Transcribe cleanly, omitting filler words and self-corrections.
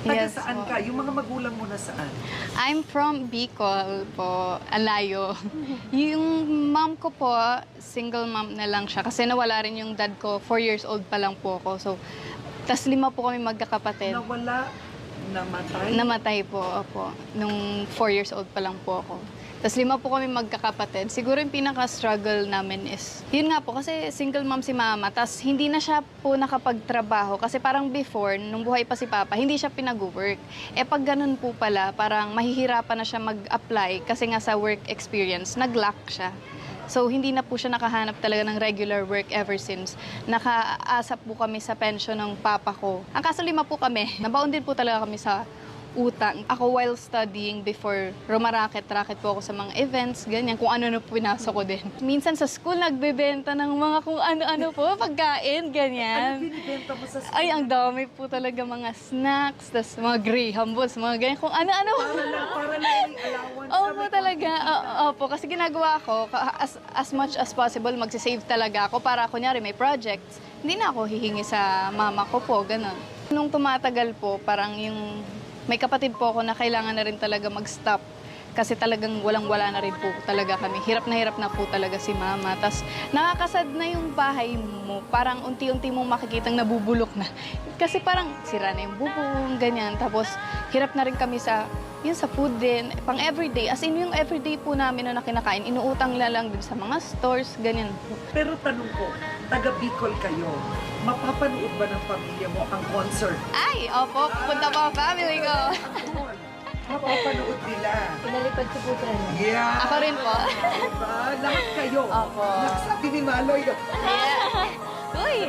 Taga Yes saan po. ka? Yung mga magulang mo na saan? I'm from Bicol po, Alayo. Yung mom ko po, single mom na lang siya kasi nawala rin yung dad ko, 4 years old pa lang po ako. So, tas 5 po kami magkakapatid. Nawala, namatay? Namatay po, opo, nung 4 years old pa lang po ako. Tas 5 po kami magkakapatid. Siguro yung pinaka-struggle namin is, yun nga po, kasi single mom si mama, tas hindi na siya po nakapagtrabaho. Kasi parang before, nung buhay pa si papa, hindi siya pinag-work. Eh pag ganun po pala, parang mahihirapan na siya mag-apply kasi nga sa work experience, nag-lack siya. So, hindi na po siya nakahanap talaga ng regular work ever since. Nakaasap po kami sa pension ng papa ko. Ang kaso 5 po kami. Nabaon din po talaga kami sa utang. Ako while studying before, rumaraket-raket po ako sa mga events, ganyan, kung ano-ano po pinasok ko din. Minsan sa school, nagbebenta ng mga kung ano-ano po, pagkain, Ano ganyan. binibenta mo sa school? Ay, ang dami po talaga mga snacks, tas mga Graham balls, mga ganyan, kung ano-ano. Para lang yung allowance. Opo talaga, opo. Kasi ginagawa ko, as much as possible, magsisave talaga ako para kunyari may projects. Hindi na ako hihingi sa mama ko po, ganun. Nung tumatagal po, parang yung may kapatid po ako na kailangan na rin talaga mag-stop. Kasi talagang walang-wala na rin po talaga kami. Hirap na po talaga si mama. Tapos nakakasad na yung bahay mo. Parang unti-unti mong makikitang nabubulok na. Kasi parang sira na yung bubong, ganyan. Tapos hirap na rin kami sa food din, pang everyday. As in, yung everyday po namin na kinakain, inuutang lang din sa mga stores, ganyan po. Pero tanong ko, taga Bicol kayo, mapapanood ba ng pamilya mo ang concert? Ay, opo, punta po ang family ko. Ang mapapanood nila. Pinalipad ko po siya. Yeah. Ako rin po. Diba? Lahat kayo. Opo. Nagsabi ni Maloy. Yeah. Uy!